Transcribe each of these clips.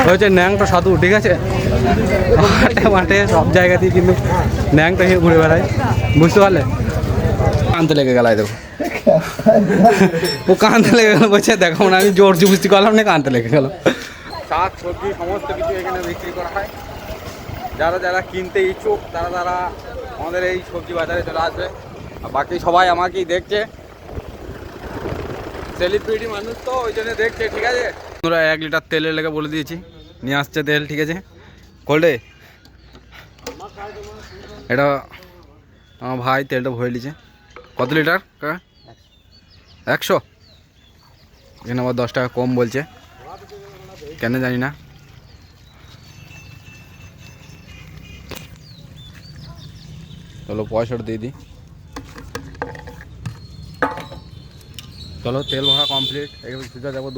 হয়েছে ন্যাংটা সাধু, ঠিক আছে, মাঠে মাঠে সব জায়গাতেই কিন্তু ন্যাংটা হয়ে ঘুরে বেড়ায়, বুঝতে পারলে? কানতে লেগে গেল, দেখো ও কানতে লেগে গেল, বলছে দেখো না আমি জোর জুবুস্তি করলাম না, কানতে লেগে গেল। শাক সবজি সমস্ত কিছু এখানে বিক্রি করা হয়। যারা যারা কিনতে ইচ্ছুক তারা আমাদের এই সবজি বাজারে চলে আসবে। আর বাকি সবাই আমাকেই দেখছে, সেলিব্রিটি মানুষ তো ওই জন্য দেখছে, ঠিক আছে। বন্ধুরা 1 লিটার তেলের লেগে বলে দিয়েছি, নিয়ে আসছে তেল, ঠিক আছে। কোল্ডে এটা আমার ভাই তেলটা ভরে নিয়েছে। কত লিটার? 100। এখানে আবার 10 টাকা কম বলছে, কেন জানি না। চলো পয়সাটা দিয়ে দিই। চলো তেল ভরা কমপ্লিট, এবার সোজা যাবো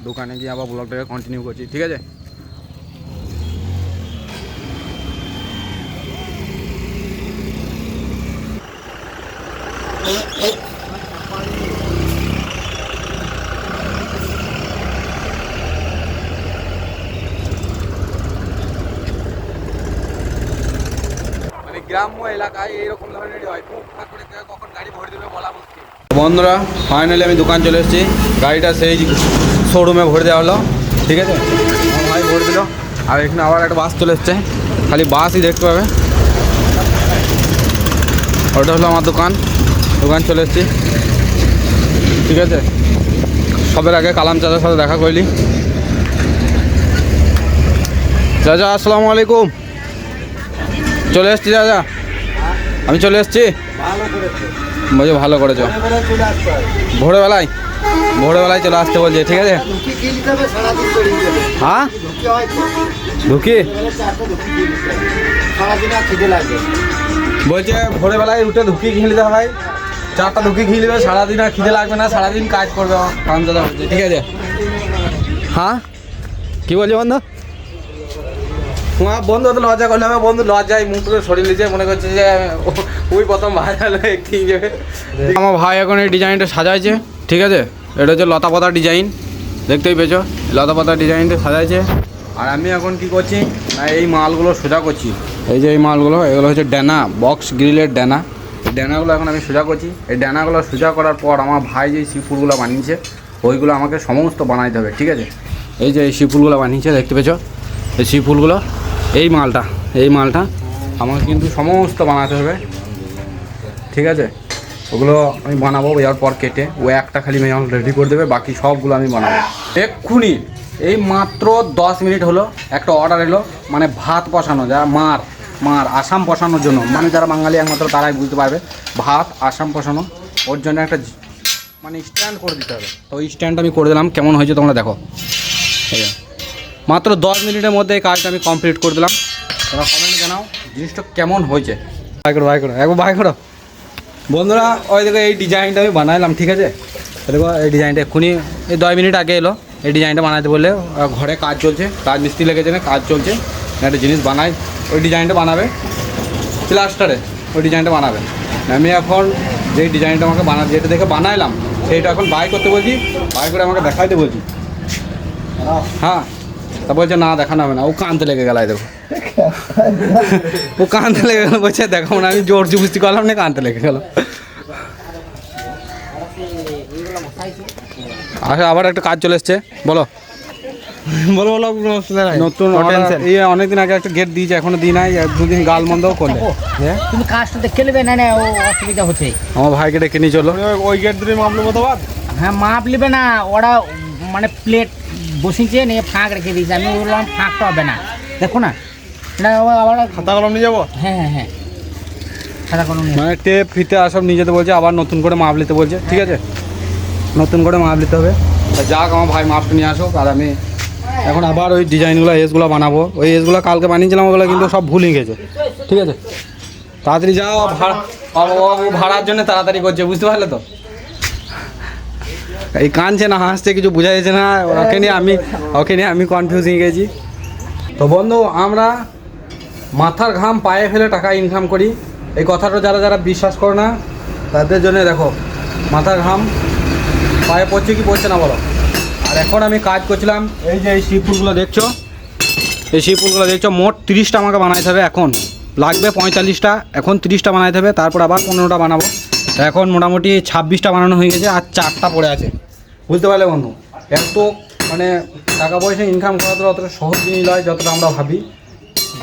দোকানে গিয়ে আবার ব্লগটাকে কন্টিনিউ করছি, ঠিক আছে। মানে গ্রাম্য এলাকায় এইরকম ধরনেরই হয়, টুকটাক করে কখন গাড়ি ভরে দেবে বলা মুশকিল। বন্ধুরা ফাইনালি আমি দোকান চলে এসেছি, গাড়িটা সেই শোরুমে ভরে দেওয়া হলো, ঠিক আছে। আমার ভাই ভরে দিল। আর এখানে আবার একটা বাস চলে এসছে, খালি বাসই দেখতে পাবে। ওটা হলো আমার দোকান চলে এসেছি, ঠিক আছে। সবের আগে কালাম চাচার সাথে দেখা করলি। চাচা আসসালামু আলাইকুম। চলে এসছি চাচা, আমি চলে এসছি। বলছে ভালো করেছো, ভোরবেলায় চলে আসতে বলছে, ঠিক আছে। হ্যাঁ ঢুকি বলছে ভোরবেলায় উঠে ধুকি খেয়ে নিতে হয়, 4টা ধুকি খেয়ে নেবে, সারাদিন আর খিদে লাগবে না, সারাদিন কাজ করবে কারণ দাদা বলছে, ঠিক আছে। হ্যাঁ কী বলছে বন্ধু? তোমার বন্ধু তো লজ্জা করলে হবে, বন্ধু লজ্জায় মুখ করে সরিয়ে নিয়েছে, মনে করছে যে ওই প্রথম ভাই হলো একটি যাবে। আমার ভাই এখন এই ডিজাইনটা সাজাইছে, ঠিক আছে। এটা হচ্ছে লতা পাতা ডিজাইন, দেখতেই পেয়েছো, লতা পাতা ডিজাইনটা সাজাইছে। আর আমি এখন কি করছি না, এই মালগুলো সোজা করছি। এই যে এই মালগুলো, এগুলো হচ্ছে ডানা, বক্স গ্রিলের ডানা। এই ডানাগুলো এখন আমি সোজা করছি। এই ডানাগুলো সোজা করার পর আমার ভাই যে শিপুরগুলো বানিয়েছে ওইগুলো আমাকে সমস্ত বানাইতে হবে, ঠিক আছে। এই যে এই শিপুরগুলো বানিয়েছে, দেখতে পেয়েছো এই শিপুরগুলো, এই মালটা আমাকে কিন্তু সমস্ত বানাতে হবে, ঠিক আছে। ওগুলো আমি বানাবো, এর পর কেটে ও একটা খালি মেয়ে রেডি করে দেবে, বাকি সবগুলো আমি বানাবো এক্ষুনি। এই মাত্র 10 মিনিট হলো একটা অর্ডার এলো, মানে ভাত বসানো, যা মার আসাম বসানোর জন্য, মানে যারা বাঙালি একমাত্র তারাই বুঝতে পারবে, ভাত আসাম বসানো, ওর জন্য একটা মানে স্ট্যান্ড করে দিতে হবে। তো ওই স্ট্যান্ড আমি করে দিলাম, কেমন হয়েছে তোমরা দেখো। মাত্র 10 মিনিটের মধ্যে এই কাজটা আমি কমপ্লিট করে দিলাম। তোমরা কমেন্টে জানাও জিনিসটা কেমন হয়েছে। একবার বাই করো বন্ধুরা। ওই দেখো এই ডিজাইনটা আমি বানাইলাম, ঠিক আছে। দেখো এই ডিজাইনটা এক্ষুনি এই 10 মিনিট আগে এলো। এই ডিজাইনটা বানাতে বললে ঘরে কাজ চলছে, মিস্ত্রি লেগেছে না, কাজ চলছে, একটা জিনিস বানাই, ওই ডিজাইনটা বানাবে প্লাস্টারে, ওই ডিজাইনটা বানাবে। আমি এখন যেই ডিজাইনটা আমাকে যেটা দেখে বানাইলাম সেইটা এখন বাই করতে বলছি, বাই করে আমাকে দেখাইতে বলছি। হ্যাঁ তা বলছে না দেখানো হবে না, ও কানতে লেগে গেল, দেখো ও কানতে লেগে গেল, বলছে দেখো না আমি জোর জুবুস্তি করলাম না, কানতে লেগে গেল। আচ্ছা আবার একটা কাজ চলে এসছে, বলো নতুন অনেকদিন আগে একটা গেট দিয়েছে, এখনো দিই নাই, 2 দিন গাল মন্দও করলে। তুমি কাজটা দেখে নেবে না, ও অসুবিধা হচ্ছে। আমার ভাইকে ডেকে নিয়ে চলো, ওই গেট দিয়ে মাপ নেবো তো। হ্যাঁ মাপ নেবে না, ওরা মানে প্লেট বসিয়েছে নিয়ে ফাঁক রেখে দিয়েছে, আমি বললাম ফাঁকটা হবে না, দেখো না এটা আবার খাতা কলম নিয়ে যাবো। হ্যাঁ খাতা কলম মানে টেপ ফিতে আর সব নিয়ে যেতে বলছে, আবার নতুন করে মাপ নিতে বলছে, ঠিক আছে। নতুন করে মাপ নিতে হবে। যাক আমার ভাই মাপটা নিয়ে আসুক, আর আমি এখন আবার ওই ডিজাইনগুলো এসগুলো বানাবো। ওই এসগুলো কালকে বানিয়েছিলাম, ওগুলো কিন্তু সব ভুলে গেছে, ঠিক আছে। তাড়াতাড়ি যাও, ভাড়ার জন্য তাড়াতাড়ি করছে, বুঝতে পারলে তো। এই কানছে না হাসছে কিছু বোঝা যাচ্ছে না, ওকে নিয়ে আমি কনফিউজ হয়ে গেছি। তো বন্ধু আমরা মাথার ঘাম পায়ে ফেলে টাকা ইনকাম করি, এই কথাটা যারা বিশ্বাস করে না তাদের জন্য দেখো মাথার ঘাম পায়ে পড়ছে কি পড়ছে না বলো। আর এখন আমি কাজ করছিলাম, এই যে এই শিব ফুলগুলো দেখছো, এই শিব ফুলগুলো দেখছো, মোট 30টা আমাকে বানাইতে হবে। এখন লাগবে 45টা, এখন 30টা বানাইতে হবে, তারপর আবার 15টা বানাবো। এখন মোটামুটি 26টা বানানো হয়ে গেছে, আর 4টা পড়ে আছে। বুঝতে পারলে বন্ধু, এত মানে টাকা পয়সা ইনকাম করা তো অতটা সহজ জিনিস নয় যতটা আমরা ভাবি,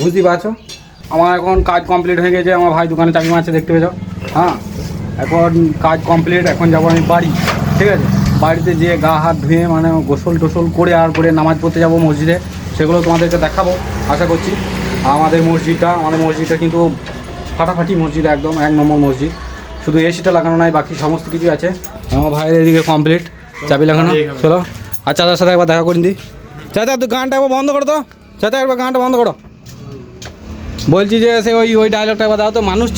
বুঝতেই পারছো। আমার এখন কাজ কমপ্লিট হয়ে গেছে, আমার ভাই দোকানে চাবি মারছে দেখতে পেয়েছো। হ্যাঁ, এখন কাজ কমপ্লিট, এখন যাবো আমি বাড়ি, ঠিক আছে। বাড়িতে যেয়ে গা হাত ধুয়ে মানে গোসল টোসল করে আর করে নামাজ পড়তে যাবো মসজিদে, সেগুলো তোমাদেরকে দেখাবো আশা করছি। আমাদের মসজিদটা কিন্তু ফাটাফাটি মসজিদ, একদম 1 নম্বর মসজিদ। শুধু এসিটা লাগানো নাই, বাকি সমস্ত কিছু আছে। আমার ভাইয়ের এদিকে কমপ্লিট, চাবি লাগানো। চলো আর চাচার সাথে একবার দেখা করে দিই। চাচা তুই গানটা একবার বন্ধ করো তো, চাচা একবার গানটা বন্ধ করো। বলছি যে সে ওই ডায়লগটা একবার দাও তো, মানুষ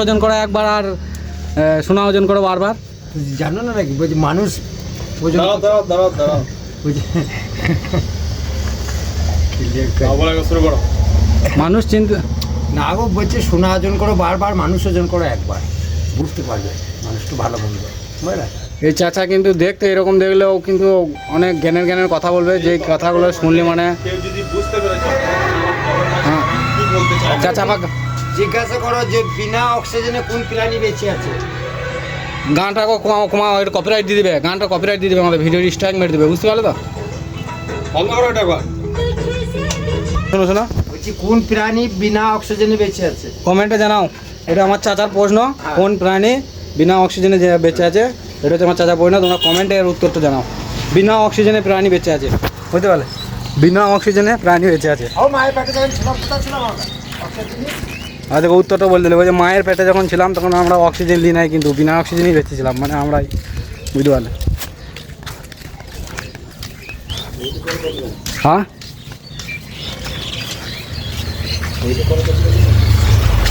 ওজন করা একবার, আর সোনা ওজন করো বারবার। জানো না নাকি বলছি মানুষ মানুষ চিন্তা না গো, বলছে সোনা ওজন করো বারবার, মানুষ ওজন করো একবার, বুঝতে পারবে মানুষটা ভালো বলবে, বুঝলে। এই চাচা কিন্তু দেখতে এরকম দেখলেও কিন্তু অনেক জ্ঞানের কথা বলবে, যে কথাগুলো শুনলে মানে হ্যাঁ। চাচা আমাকে জিজ্ঞাসা করো যে বিনা অক্সিজেনে কোন প্রাণী বেঁচে আছে। গানটাকে কমাও, এটা কপিরাইট দিয়ে দেবে, গানটা কপিরাইট দিয়ে দেবে, আমাদের ভিডিওর স্ট্রাইক মেরে দেবে, বুঝতে পারলে তো। বন্ধ করো এটা একবার, শোনো বলছি কোন প্রাণী বিনা অক্সিজেনে বেঁচে আছে, কমেন্টে জানাও। এটা আমার চাচার প্রশ্ন, কোন প্রাণী বিনা অক্সিজেনে যে বেঁচে আছে, এটা হচ্ছে আমার চাচার প্রশ্ন। তোমরা কমেন্টে এর উত্তরটা জানাও। বিনা অক্সিজেনে প্রাণী বেঁচে আছে, বুঝতে পারলে, বিনা অক্সিজেনে প্রাণী বেঁচে আছে। ও মায়ের পেটে যখন ছিলাম কোথায় ছিলাম আমরা? আর দেখো উত্তরটা বলে দিলে, ওই যে মায়ের পেটে যখন ছিলাম তখন আমরা অক্সিজেন নিই নাই, কিন্তু বিনা অক্সিজেনই বেঁচেছিলাম, মানে আমরাই, বুঝতে পারলে। হ্যাঁ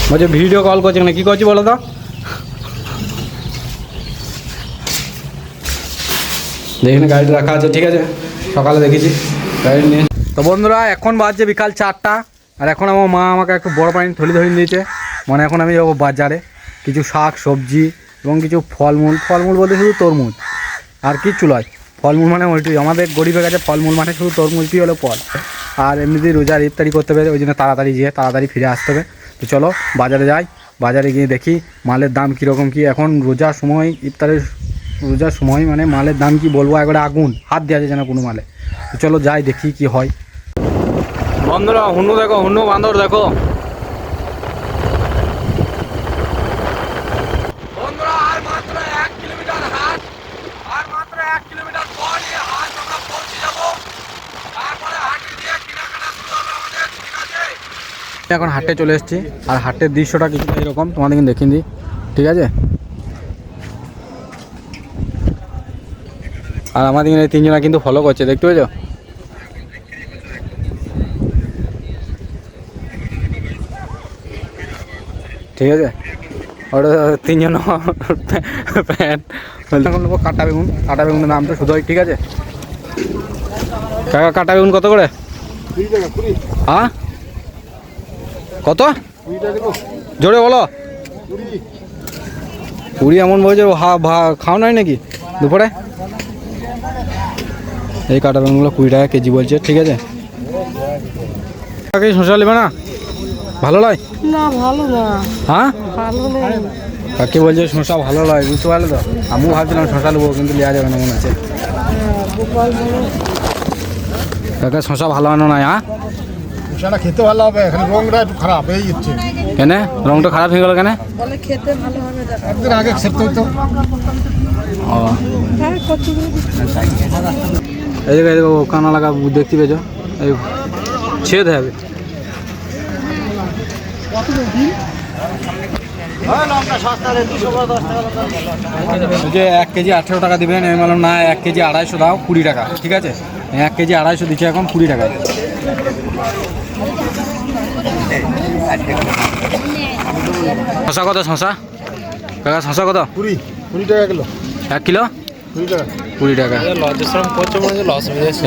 বলছে ভিডিও কল করছে না, কী করছি বলো তো। দেখি গাড়িটা রাখা আছে, ঠিক আছে, সকালে দেখেছি গাড়ি নিয়ে। তো বন্ধুরা এখন বাজছে বিকাল 4টা, আর এখন আমার মা আমাকে একটু বড় পানির থলি ধরে দিয়েছে, মানে এখন আমি যাবো বাজারে কিছু শাক সবজি এবং কিছু ফলমূল বলতে শুধু তরমুজ, আর কিচ্ছু নয়। ফলমূল মানে ওইটুই, আমাদের গরিবের কাছে ফলমূল মানে শুধু তরমুজটি হলো ফল। আর এমনিতেই রোজার ইফতারি করতে হবে, ওই জন্য তাড়াতাড়ি ফিরে আসতে হবে। তো চলো বাজারে যাই, বাজারে গিয়ে দেখি মালের দাম কীরকম কী। এখন রোজার সময় মানে মালের দাম কি বলবো, একবারে আগুন, হাত দেওয়া যায় না কোনো মালে। তো চলো যাই দেখি কি হয়। বন্ধুরা হুন্নু দেখো, হুন্নু বান্দর দেখো। বন্ধুরা আর মাত্র 1 কিলোমিটার হাট, আর মাত্র 1 কিলোমিটার পরে হাট আমরা পৌঁছে যাব, তারপরে হাটে গিয়ে কেনাকাটা শুরু হবে আমাদের, ঠিক আছে। এখন হাটে চলে এসেছি, আর হাটের দৃশ্যটা কিছুটা এরকম, তোমাদেরকে দেখিয়ে দিই, ঠিক আছে। আর আমাদের এই 3জনা কিন্তু ফলো করছে, দেখতে পেয়েছো। ঠিক আছে, ওটা 3জন প্যান্ট এখন নেবো। কাটা বেগুনের দামটা শুধু হয়, ঠিক আছে। কাকা কাটা বেগুন কত করে? হ্যাঁ কত? জোরে বলো। 20 এমন বলছে, খাও নাই নাকি দুপুরে? এই কাটা বেগুনগুলো 20 টাকা কেজি বলছে, ঠিক আছে। শসা নেবে না? ভালো নয় না, ভালো না। হ্যাঁ ভালো নেই। কাকে বলছে শসা ভালো নয়, বুঝতে পারলে তো। আমিও ভাবছিলাম শসা নেবো, কিন্তু নেওয়া যাবে না মনে আছে। কাকা শসা ভালো আনো নাই? হ্যাঁ শসাটা খেতে ভালো হবে, এখন রংটা একটু খারাপ হয়ে যাচ্ছে। কেন রংটা খারাপ হয়ে গেল কেন? বলে খেতে ভালো হবে। একদিন আগে খেতে হতো। ও হ্যাঁ, কতগুলো এদিকে কানা লাগা দেখতে পেয়েছো, এই ছেদ হবে। যে 1 কেজি 18 টাকা দিবেন, আমি বললাম না 1 কেজি 250 দাও, 20 টাকা, ঠিক আছে। 1 কেজি 250 দিচ্ছে এখন 20 টাকায়। শসা কত শসা কাকা? শসা কত? 20 টাকা কিলো। 1 কিলো 20 টাকা। 20 টাকা।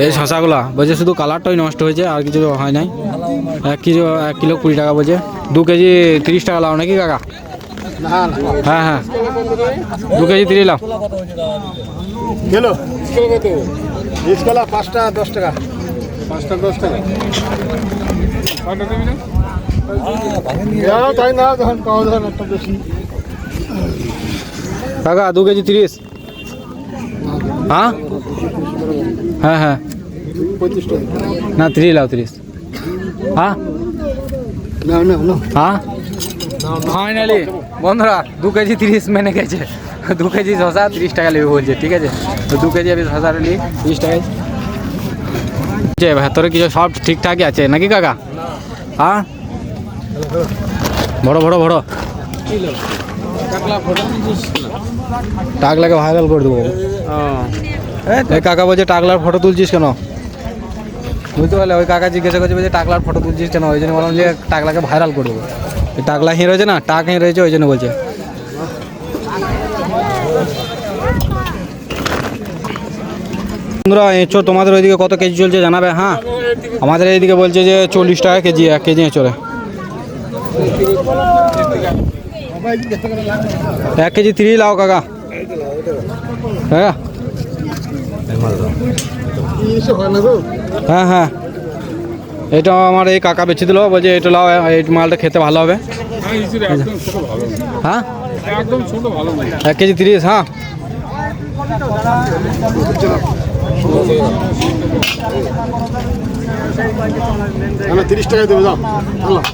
এই শসাগুলো বলছে শুধু কালারটাই নষ্ট হয়েছে, আর কিছু হয় নাই। 1 কিলো 20 টাকা বলছে। 2 কেজি 30 টাকা লাও নাকি কাকা? হ্যাঁ 2 কেজি 30 লাও। কিলো কত? রিসকলা 5টা 10 টাকা। 5টা 10 টাকা। কয়টা দেবে না? তাই না তখন পাওয়া যায় না একটা বেশি। কাকা 2 কেজি 30। হ্যাঁ হ্যাঁ হ্যাঁ 25 টাকা। না 3 লাও 30। হ্যাঁ না না না। হ্যাঁ ফাইনালি বন্ধুরা 2 কেজি 30 মেনে গেছে। 2 কেজি শসা 30 টাকা নেবে বলছে, ঠিক আছে। তো 2 কেজি আমি শসা নিই 30 টাকায়। যে ভেতরে কিছু সব ঠিকঠাকই আছে নাকি কাকা? হ্যাঁ বড় বড় বড় টাকলাকে ভাইরাল করে দেবো। এই কাকা বলছে টাকলার ফটো তুলছিস কেন? বুঝতে পারলে ওই কাকা জিজ্ঞাসা করছে যে টাকলার ফটো তুলছিস কেন? ওই জন্য বললাম যে টাকলাকে ভাইরাল করে দেবো। এই টাকলা হিঁ রয়েছে না, টাক হিঁ রয়েছে, ওই জন্য বলছে। বন্ধুরা এঁচো তোমাদের ওইদিকে কত কেজি চলছে জানাবে। হ্যাঁ আমাদের এইদিকে বলছে যে 40 টাকা কেজি, 1 কেজি এঁচোড়ে। 1 কেজি 3 লাও কাকা। হ্যাঁ হ্যাঁ হ্যাঁ এটা আমার এই কাকা বেছে দিল, বলছে এটা লাও, এই মালটা খেতে ভালো হবে। হ্যাঁ 1 কেজি 30। হ্যাঁ না 30 টাকা দেবে দাও। আল্লাহ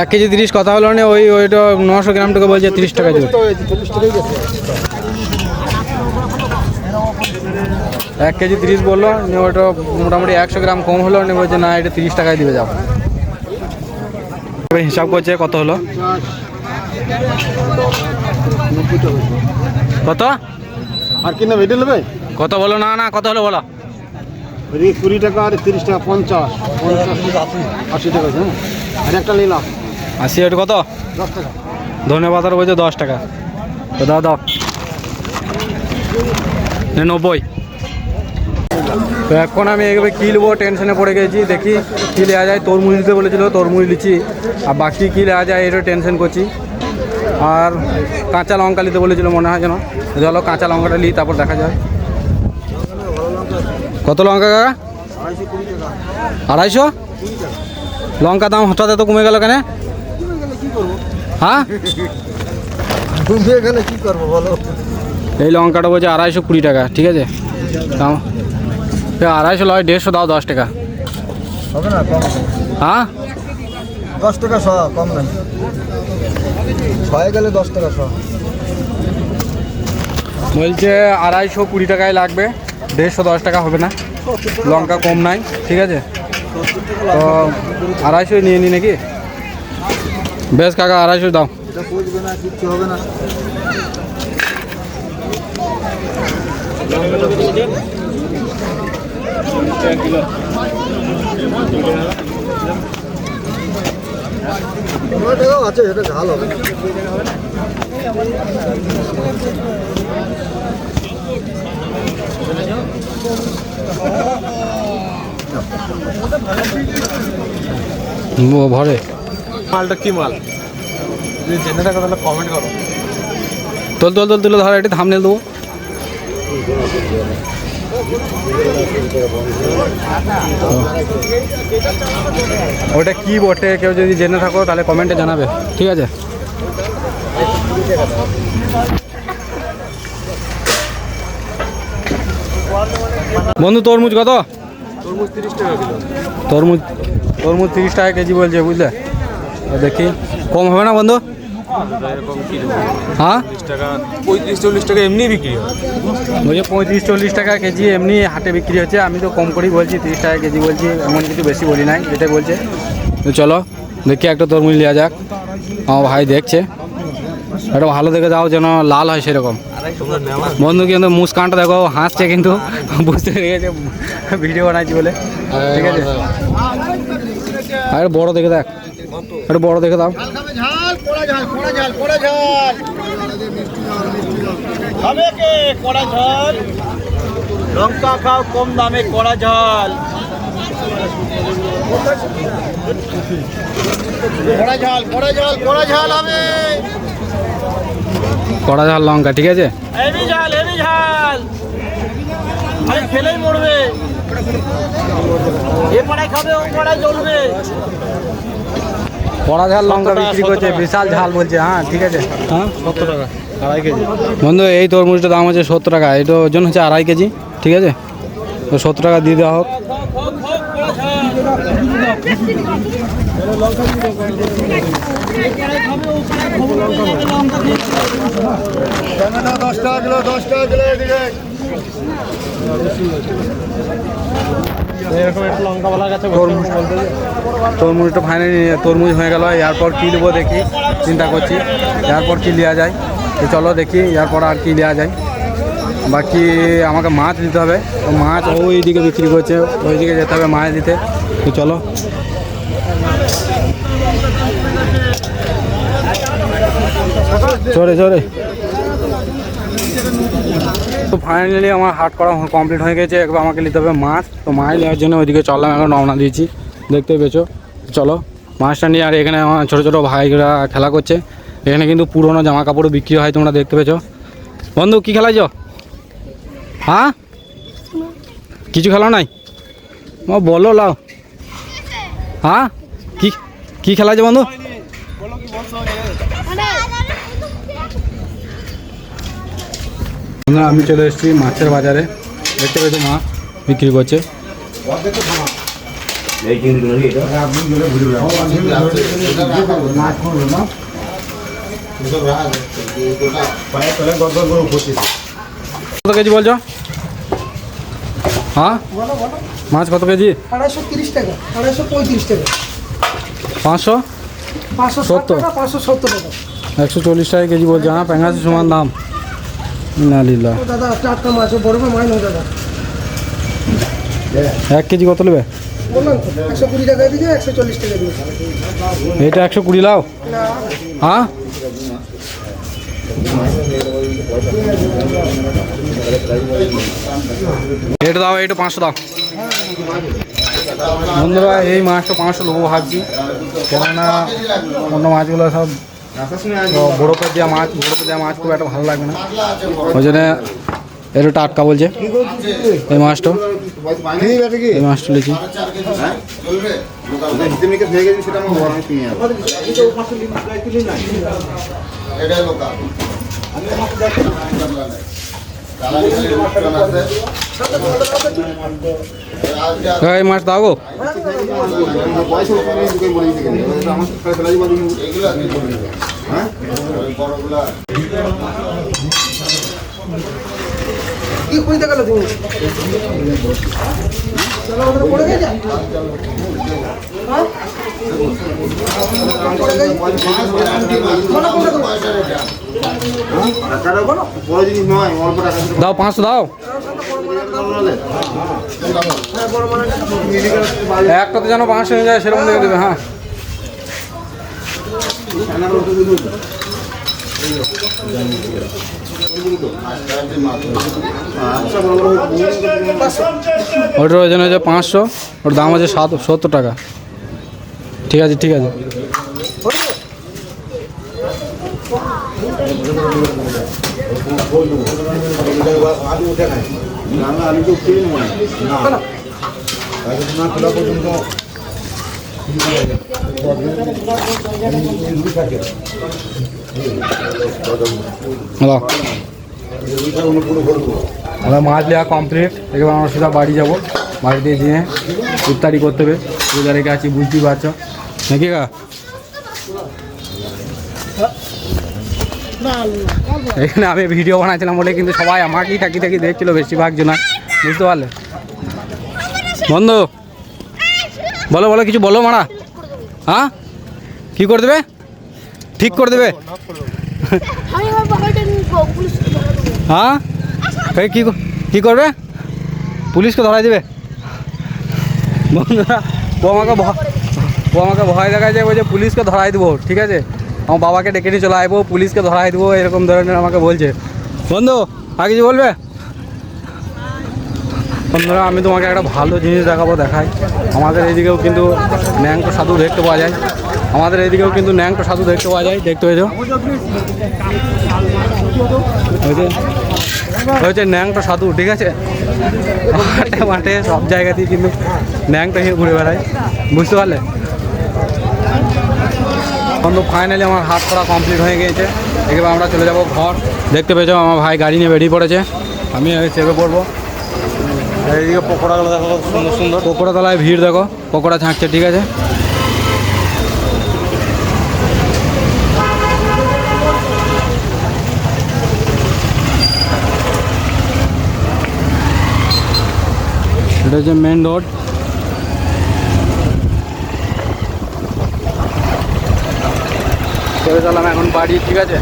1 কেজি 30 কথা হলো না, ওইটা 900 গ্রাম টাকা বলছে 30 টাকা দেবে। 40 টাকাই গেছে। 1 কেজি 30 বললো, নিয়ে ওইটা মোটামুটি 100 গ্রাম কম হলো, নিয়ে বলছে না এটা 30 টাকায় দিবে যাও। এবার হিসাব করছে কত হলো, 90 টাকা। কত আর কি নেবে এটা নেবে? কত বলো, না না কত হলো বলো। 20 টাকা আর 30 টাকা 50 80 টাকা। হ্যাঁ আর একটা নিলাম 80 এটা কত? 10 টাকা। ধন্যবাদ আর বলছে 10 টাকা। তো দাও দাও 90। তো এখন আমি এভাবে কী নেবো টেনশনে পড়ে গেছি, দেখি কী নেওয়া যায়। তরমুজ দিতে বলেছিল, তরমুজ লিচি, আর বাকি কী নেওয়া যায় এটা টেনশন করছি। আর কাঁচা লঙ্কা নিতে বলেছিল মনে হয় যেন, চলো কাঁচা লঙ্কাটা নিই, তারপর দেখা যায়। কত লঙ্কা কাকা? 250। লঙ্কা দাম হঠাৎ এত কমে গেল কেন? হ্যাঁ তুমি এখানে কি করবো বলো? এই লঙ্কাটা বলছে 220 টাকা, ঠিক আছে। দাও 250 লয়, 150 দাও, 10 টাকা। হবে না কম? হ্যাঁ 10 টাকা শ, কম নাই। ছয় গেলে 10 টাকা শ। বলছে 220 টাকায় লাগবে, 150 10 টাকা হবে না। লঙ্কা কম নাই, ঠিক আছে। তো 250 নিয়ে নি নাকি? বেশ কাকা 250 দাও। বুঝবে না, কিচ্ছু হবে না। আছে এটা ঝাল হবে। ভরে মালটা কি মাল যদি জেনে থাকো তাহলে কমেন্ট করো। তুলে ধর, এটা থামনেল দেবো। ওটা কি বটে, কেউ যদি জেনে থাকো তাহলে কমেন্টে জানাবে, ঠিক আছে। বন্ধু তরমুজ কত? তরমুজ 30 টাকা কিলো। তরমুজ 30 টাকা কেজি বলছে, বুঝলে। তো দেখি কম হবে না বন্ধু? এরকম কি দেবো? হ্যাঁ 30 টাকা 35-40 টাকা এমনি বিক্রি হয়। বলছে 35-40 টাকা কেজি এমনি হাটে বিক্রি হচ্ছে। আমি তো কম করেই বলছি, 30 টাকা কেজি বলছি, এমন কিছু বেশি বলি নাই, যেটা বলছে। তো চলো দেখি একটা তরমুজ নেওয়া যাক। আমার ভাই দেখছে, একটা ভালো দেখে যাও যেন লাল হয় সেরকম। বন্ধু কিন্তু মুস্কানটা দেখো, হাসছে কিন্তু, বুঝতে পেরে গেছে ভিডিও বানাইছি বলে, ঠিক আছে। আর বড় দেখে দেখ, একটা বড় দেখে দাও। ঝাল পোড়া ঝাল পোড়া ঝাল পোড়া ঝাল খাবে কে কড়া ঝাল? লঙ্কা খাও কম দামে কড়া ঝাল। পোড়া ঝাল পোড়া ঝাল পোড়া ঝাল হবে। কড়া ঝাল লঙ্কা, ঠিক আছে। হেভি ঝাল হেভি ঝাল। আরে ফেলেই মরবে, এ পাড়ায় খাবে ও পাড়ায় জ্বলবে। কড়া ঝাল লঙ্কা বিক্রি করছে, বিশাল ঝাল বলছে। হ্যাঁ ঠিক আছে, হ্যাঁ 70 টাকা আড়াই কেজি। বন্ধু এই তরমুজটার দাম হচ্ছে 70 টাকা, এটা ওজন হচ্ছে 2.5 কেজি, ঠিক আছে? তো 70 টাকা দিয়ে দেওয়া হোক। টমেটো 10 টাকা কিলো, 10 টাকা কিলো এদিকে। এরকম একটা লঙ্কাওয়ালার কাছে তরমুজটা ফাইনালি তরমুজ হয়ে গেল। এরপর কী নেবো দেখি, চিন্তা করছি এরপর কী নেওয়া যায়। তো চলো দেখি এরপর আর কি নেওয়া যায়। বাকি আমাকে মাছ নিতে হবে, তো মাছ ওই দিকে বিক্রি করছে, ওই দিকে যেতে হবে মাছ দিতে। তো চলো চলে চলে। তো ফাইনালি আমার হাট করা কমপ্লিট হয়ে গেছে। একবার আমাকে নিতে হবে মাছ, তো মাছ নেওয়ার জন্য ওইদিকে চললাম, এখন রওনা দিয়েছি, দেখতে পেয়েছো। চলো মাছটা নিয়ে। আর এখানে আমার ছোটো ছোটো ভাইরা খেলা করছে। এখানে কিন্তু পুরোনো জামা কাপড়ও বিক্রি হয়, তোমরা দেখতে পেয়েছো। বন্ধু কী খেলাইছ? হ্যাঁ কিছু খেলা নাই, বলো লাও। হ্যাঁ কি কি খেলাইছে বন্ধু? আমি চলে এসেছি মাছের বাজারে, দেখতে পেয়েছো মাছ বিক্রি করছে। কত কেজি বলছো? হ্যাঁ মাছ কত কেজি? 230 টাকা, 235 টাকা, 500 570 টাকা, 570 টাকা। 140 টাকা কেজি বলছে। হ্যাঁ প্যাঙ্গাসের সমান দাম। না লিল্লা ও দাদা টাটকা মাছ, বড় মাছ নয় দাদা। 1 কেজি কত নেবে? বললাম তো 120 টাকা দিকে, 140 টাকা দিকে। এটা 120 লাও। হ্যাঁ এটা দাও, এটা 500 দাও। বন্ধুরা এই মাছটা 500 লোক ভাবছি, কেননা অন্য মাছগুলো সব বরফে দেওয়া মাছ, বরফে দেওয়া মাছ খুব একটা ভালো লাগবে না, ওই জন্য একটু টাটকা বলছে। এই মাছটা এই মাছটা লিখি। এই মাছ দাও গো। কি 20 টাকা লাগবে? চলো ওটা পড়ে গেছে। হ্যাঁ দাও 500 দাও। একটাতে যেন 500 হয়ে যায় সেরকম দেখে দেবে। হ্যাঁ ওটার ওজন হচ্ছে 500, ওর দাম হচ্ছে 70 টাকা। ঠিক আছে ঠিক আছে। আমরা মাছ নেওয়া কমপ্লিট, এবার আমরা সোজা বাড়ি যাবো। বাড়িতে যেয়ে ইফতারি করতে হবে, রোজা রেখে আছি বুঝতেই পারছো নাকি কা। এখানে আমি ভিডিও বানাচ্ছিলাম বলে কিন্তু সবাই আমাকেই থাকি থাকি দেখছিল বেশিরভাগ জন, বুঝতে পারলে। বন্ধু বলো বলো কিছু বলো মারা। হ্যাঁ কী করে দেবে? ঠিক করে দেবে? হ্যাঁ কী কী করবে? পুলিশকে ধরাই দেবে? বন্ধুরা ও আমাকে ভয় দেখায় যায়, বলছে পুলিশকে ধরাই দেবো, ঠিক আছে আমার বাবাকে ডেকে নিয়ে চলে আসবো, পুলিশকে ধরাই দেবো, এরকম ধরনের আমাকে বলছে। বন্ধু আর কিছু বলবে? বন্ধুরা আমি তোমাকে একটা ভালো জিনিস দেখাবো, দেখাই। আমাদের এইদিকেও কিন্তু ন্যাংটো সাধু দেখতে পাওয়া যায়, আমাদের এইদিকেও কিন্তু ন্যাংটো সাধু দেখতে পাওয়া যায়, দেখতে পেয়েছো? হচ্ছে ন্যাংটা সাধু, ঠিক আছে? মাঠে মাঠে সব জায়গাতেই কিন্তু ন্যাংটা নিয়ে ঘুরে বেড়ায়, বুঝতে পারলে? বন্ধু ফাইনালি আমার হাত করা কমপ্লিট হয়ে গিয়েছে। এবার আমরা চলে যাব ঘর। দেখতে পেয়েছো আমার ভাই গাড়ি নিয়ে বেরিয়ে পড়েছে, আমি চেপে পড়বো। এইদিকে পকোড়াগুলো দেখো কত সুন্দর সুন্দর। পকোড়া তলায় ভিড় দেখো, পকোড়া ছাঁকছে, ঠিক আছে? এটা হচ্ছে মেন রোড। চলে চলাম এখন বাড়ি, ঠিক আছে?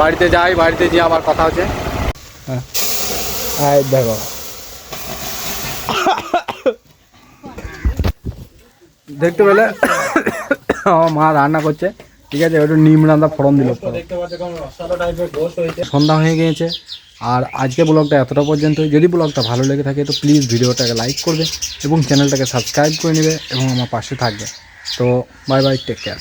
বাড়িতে যাই, বাড়িতে গিয়ে আবার কথা হচ্ছে। হ্যাঁ দেখো দেখতে পেলে আমার মা রান্না করছে, ঠিক আছে? একটু নিম রান্না ফোড়ন দিল। সন্ধ্যা হয়ে গিয়েছে আর আজকে ব্লগটা এতটা পর্যন্তই। যদি ব্লগটা ভালো লেগে থাকে তো প্লিজ ভিডিওটাকে লাইক করবে এবং চ্যানেলটাকে সাবস্ক্রাইব করে নেবে এবং আমার পাশে থাকবে। তো বাই বাই, টেক কেয়ার।